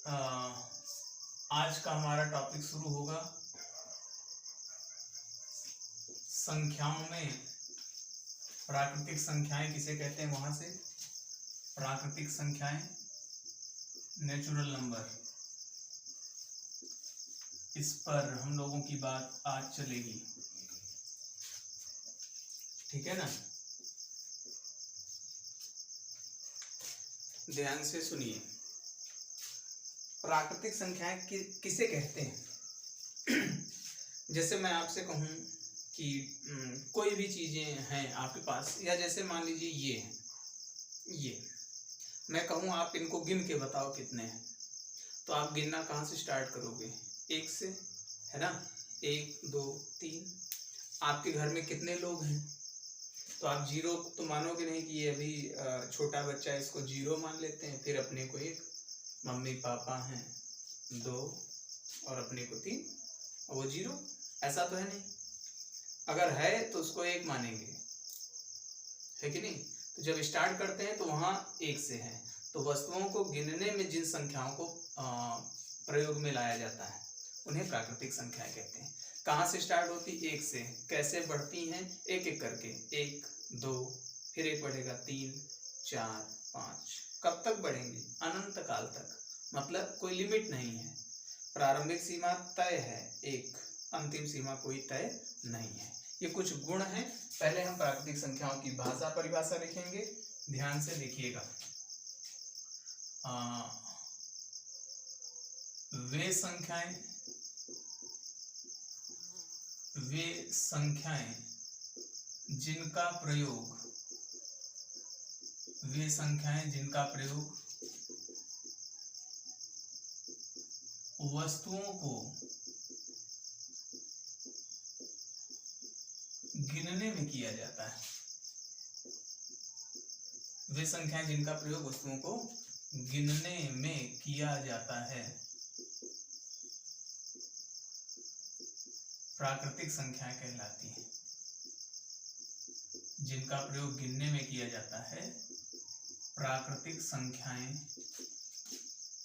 आज का हमारा टॉपिक शुरू होगा संख्याओं में प्राकृतिक संख्याएं किसे कहते हैं, वहां से प्राकृतिक संख्याएं, नेचुरल नंबर, इस पर हम लोगों की बात आज चलेगी। ठीक है ना, ध्यान से सुनिए। प्राकृतिक संख्याएं किसे कहते हैं? जैसे मैं आपसे कहूं कि कोई भी चीजें हैं आपके पास, या जैसे मान लीजिए ये मैं कहूं आप इनको गिन के बताओ कितने हैं, तो आप गिनना कहाँ से स्टार्ट करोगे? एक से, है ना? 1 2 3। आपके घर में कितने लोग हैं? तो आप 0 तो मानोगे नहीं कि ये अभी छोटा बच्चा, इसको 0 मान लेते हैं। फिर अपने को 1, मम्मी पापा हैं 2 और अपने को 3, और वो 0। ऐसा तो है नहीं। अगर है तो उसको 1 मानेंगे, है कि नहीं? तो जब स्टार्ट करते हैं तो वहाँ 1 से है। तो वस्तुओं को गिनने में जिन संख्याओं को प्रयोग में लाया जाता है उन्हें प्राकृतिक संख्याएं कहते हैं। कहाँ से स्टार्ट होती? 1 से। कैसे बढ़ती हैं? एक एक करके, 1 2, फिर 1 बढ़ेगा 3 4 5। कब तक बढ़ेंगी? अनंत काल तक। मतलब कोई लिमिट नहीं है। प्रारंभिक सीमा तय है 1, अंतिम सीमा कोई तय नहीं है। ये कुछ गुण हैं। पहले हम प्राकृतिक संख्याओं की भाषा परिभाषा लिखेंगे, ध्यान से देखिएगा। वे संख्याएं जिनका प्रयोग वस्तुओं को गिनने में किया जाता है। वे संख्याएं जिनका प्रयोग वस्तुओं को गिनने में किया जाता है प्राकृतिक संख्याएं कहलाती हैं। जिनका प्रयोग गिनने में किया जाता है प्राकृतिक संख्याएं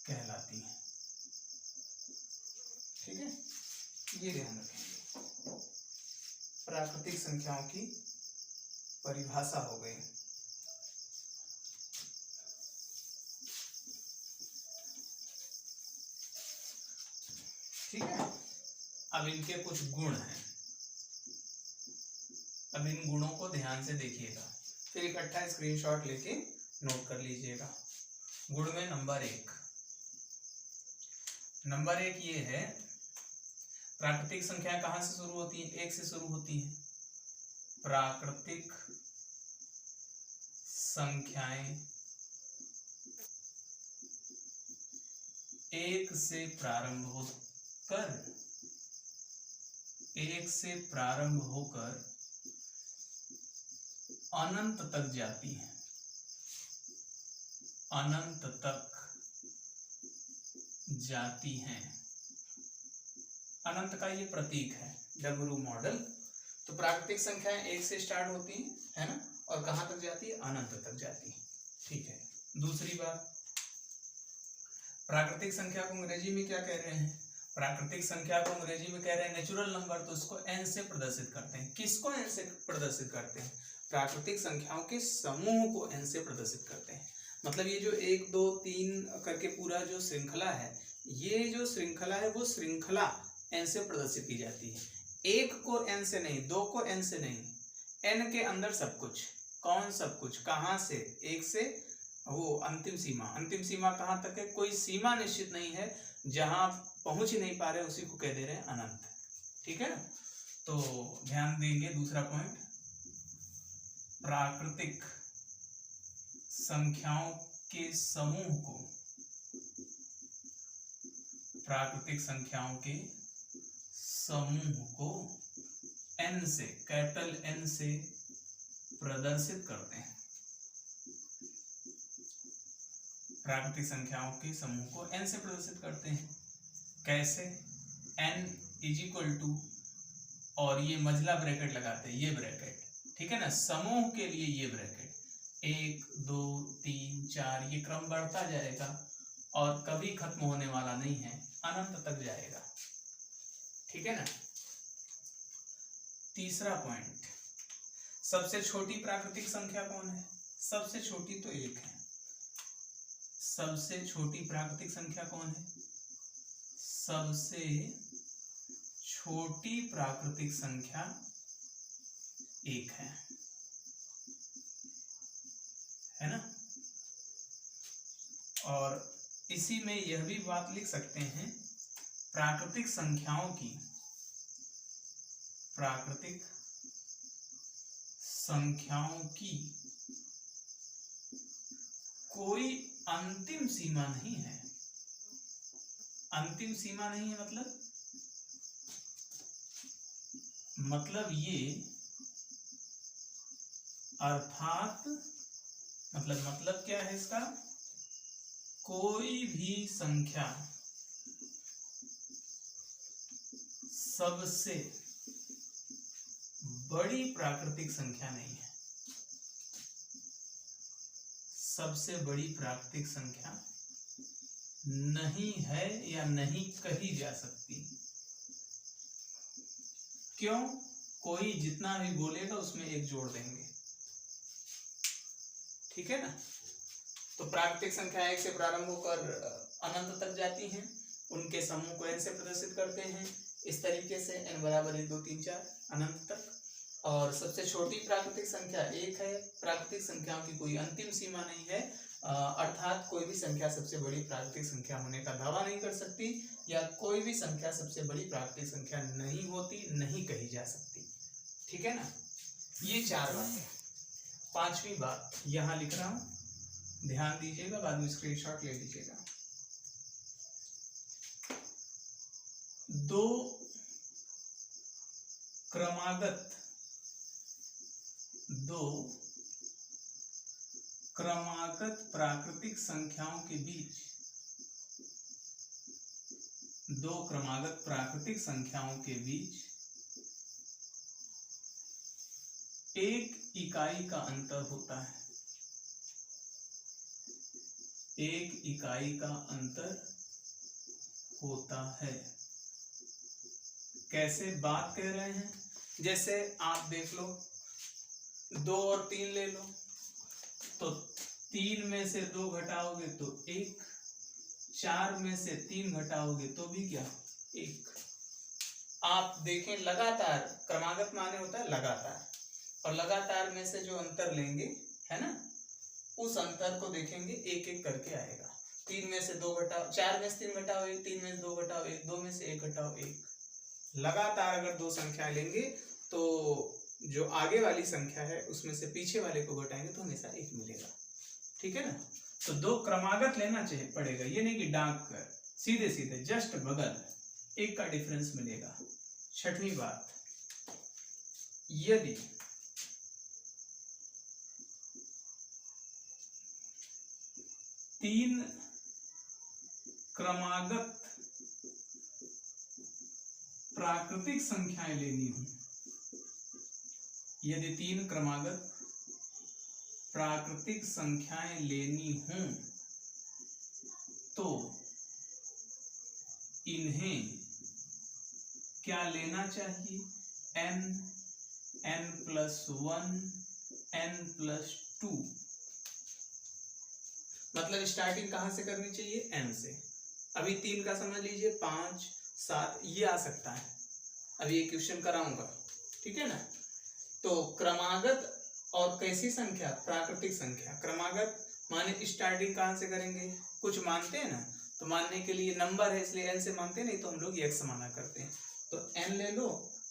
कहलाती हैं। ठीक है, ये ध्यान रखेंगे। प्राकृतिक संख्याओं की परिभाषा हो गई। ठीक है, अब इनके कुछ गुण हैं। अब इन गुणों को ध्यान से देखिएगा, फिर इकट्ठा स्क्रीनशॉट लेके नोट कर लीजिएगा। गुण में नंबर 1 ये है, प्राकृतिक संख्या कहां से शुरू होती है? 1 से शुरू होती है। प्राकृतिक संख्याएं 1 से प्रारंभ होकर अनंत तक जाती हैं। अनंत तक जाती हैं। अनंत का ये प्रतीक है, डमरू मॉडल। तो प्राकृतिक संख्याएं 1 से स्टार्ट होती हैं, है ना? और कहां तक जाती है? अनंत तक जाती है। ठीक है, दूसरी बात, प्राकृतिक संख्या को अंग्रेजी में क्या कह रहे हैं? प्राकृतिक संख्या को अंग्रेजी में कह रहे हैं नेचुरल नंबर। तो इसको n से प्रदर्शित करते हैं। किसको n से प्रदर्शित करते हैं? प्राकृतिक संख्याओं के समूह को n से प्रदर्शित करते हैं। मतलब ये जो 1 2 3 करके पूरा जो श्रृंखला है, ये जो श्रृंखला है वो श्रृंखला n से प्रदर्शित की जाती है। 1 को n से नहीं, 2 को n से नहीं, n के अंदर सब कुछ। कौन सब कुछ? कहाँ से? 1 से वो अंतिम सीमा कहाँ तक है? कोई सीमा निश्चित नहीं है। जहां पहुंच ही नहीं पा रहे उसी को कह दे रहे हैं अनंत। ठीक है, तो ध्यान देंगे। दूसरा पॉइंट, प्राकृतिक संख्याओं के समूह को n से, कैपिटल N से प्रदर्शित करते हैं। प्राकृतिक संख्याओं के समूह को n से प्रदर्शित करते हैं। कैसे? n = और ये मझला ब्रैकेट लगाते हैं, ये ब्रैकेट। ठीक है ना, समूह के लिए ये ब्रैकेट 1 2 3 4, ये क्रम बढ़ता जाएगा और कभी खत्म होने वाला नहीं है, अनंत तक जाएगा। ठीक है ना। तीसरा पॉइंट, सबसे छोटी प्राकृतिक संख्या कौन है? सबसे छोटी तो एक है। सबसे छोटी प्राकृतिक संख्या कौन है? सबसे छोटी प्राकृतिक संख्या एक है ना। और इसी में यह भी बात लिख सकते हैं, प्राकृतिक संख्याओं की कोई अंतिम सीमा नहीं है। अंतिम सीमा नहीं है मतलब ये, अर्थात मतलब क्या है इसका, कोई भी संख्या सबसे बड़ी प्राकृतिक संख्या नहीं है। सबसे बड़ी प्राकृतिक संख्या नहीं है या नहीं कही जा सकती। क्यों? कोई जितना भी बोलेगा उसमें एक जोड़ देंगे। ठीक है ना। तो प्राकृतिक संख्या एक से प्रारंभ होकर अनंत तक जाती हैं, उनके समूह को n से प्रदर्शित करते हैं इस तरीके से, n बराबर 1 2 3 4 अनंत तक। और सबसे छोटी प्राकृतिक संख्या एक है। प्राकृतिक संख्याओं की कोई अंतिम सीमा नहीं है, अर्थात कोई भी संख्या सबसे बड़ी प्राकृतिक संख्या होने का दावा नहीं कर सकती, या कोई भी संख्या सबसे बड़ी प्राकृतिक संख्या नहीं होती, नहीं कही जा सकती। ठीक है ना। ये 4 बातें। 5वीं बात यहां लिख रहा हूं, ध्यान दीजिएगा, बाद में स्क्रीनशॉट ले लीजिएगा। 2 क्रमागत प्राकृतिक संख्याओं के बीच, 2 क्रमागत प्राकृतिक संख्याओं के बीच एक इकाई का अंतर होता है। एक इकाई का अंतर होता है। कैसे बात कह रहे हैं? जैसे आप देख लो, 2 और 3 ले लो, तो 3 में से 2 घटाओगे तो 1, 4 में से 3 घटाओगे तो भी क्या? 1। आप देखें, लगातार, क्रमागत माने होता है लगातार, और लगातार में से जो अंतर लेंगे, है ना, उस अंतर को देखेंगे एक एक करके आएगा। 3 में से 2 घटाओ, 4 में से 3 घटाओ 1, 3 में से 2 घटाओ 1, 2 में से 1 घटाओ 1। लगातार अगर 2 संख्याएं लेंगे तो जो आगे वाली संख्या है उसमें से पीछे वाले को घटाएंगे तो हमेशा 1 मिलेगा। ठीक है ना। तो 2 क्रमागत लेना चाहिए पड़ेगा, ये नहीं कि डांक कर, सीधे सीधे जस्ट बगल 1 का डिफरेंस मिलेगा। 6वीं बात, यदि तीन क्रमागत प्राकृतिक संख्याएं लेनी हो, यदि 3 क्रमागत प्राकृतिक संख्याएं लेनी हों तो इन्हें क्या लेना चाहिए? n, n+1, n+2। मतलब स्टार्टिंग कहां से करनी चाहिए? n से। अभी 3 का समझ लीजिए, 5, 7 ये आ सकता है। अभी ये क्वेश्चन कराऊंगा। ठीक है ना। तो क्रमागत और कैसी संख्या? प्राकृतिक संख्या। क्रमागत माने स्टार्टिंग कहां से करेंगे? कुछ मानते हैं ना, तो मानने के लिए नंबर है इसलिए n से मानते, नहीं तो हम लोग x माना करते हैं। तो n ले लो,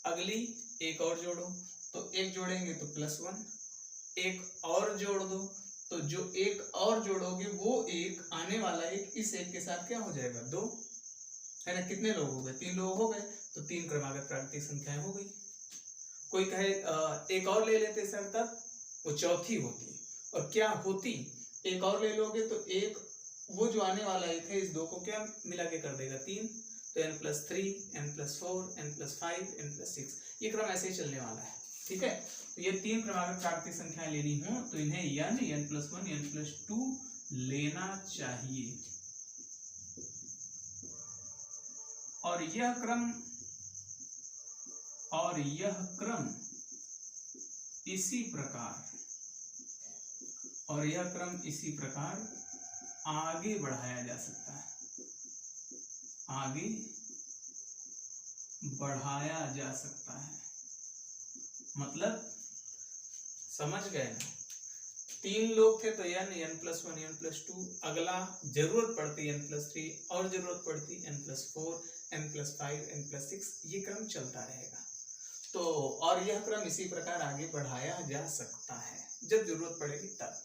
अगली एक और जोड़ो, तो 1 जोड़ेंगे तो +1, एक और जोड़ दो, तो जो एक और जोड़ोगे वो एक आने वाला एक इस एक के साथ क्या हो जाएगा? 2, है ना। कितने लोग हो गए? 3 लोग हो गए, तो 3 क्रमागत प्राकृतिक संख्याएं हो गई। कोई कहे एक और ले लेते सर, तब वो चौथी होती। और क्या होती? एक और ले लोगे तो एक, वो जो आने वाला एक है, इस 2 को क्या मिला के कर देगा? 3। तो n+3, n+4, n+5, n+6, ये क्रम ऐसे ही चलने वाला है। ठीक है। तो ये 3 क्रमागत प्राकृतिक संख्याएं लेनी हो तो इन्हें n+1, n+2 लेना चाहिए। और यह क्रम इसी प्रकार आगे बढ़ाया जा सकता है, आगे बढ़ाया जा सकता है। मतलब समझ गए ना, 3 लोग थे तो n+1 n+2, अगला जरूरत पड़ती n+3 और जरूरत पड़ती n+4 n+5 n+6, ये क्रम चलता रहेगा। तो और यह क्रम इसी प्रकार आगे बढ़ाया जा सकता है जब जरूरत पड़ेगी तब।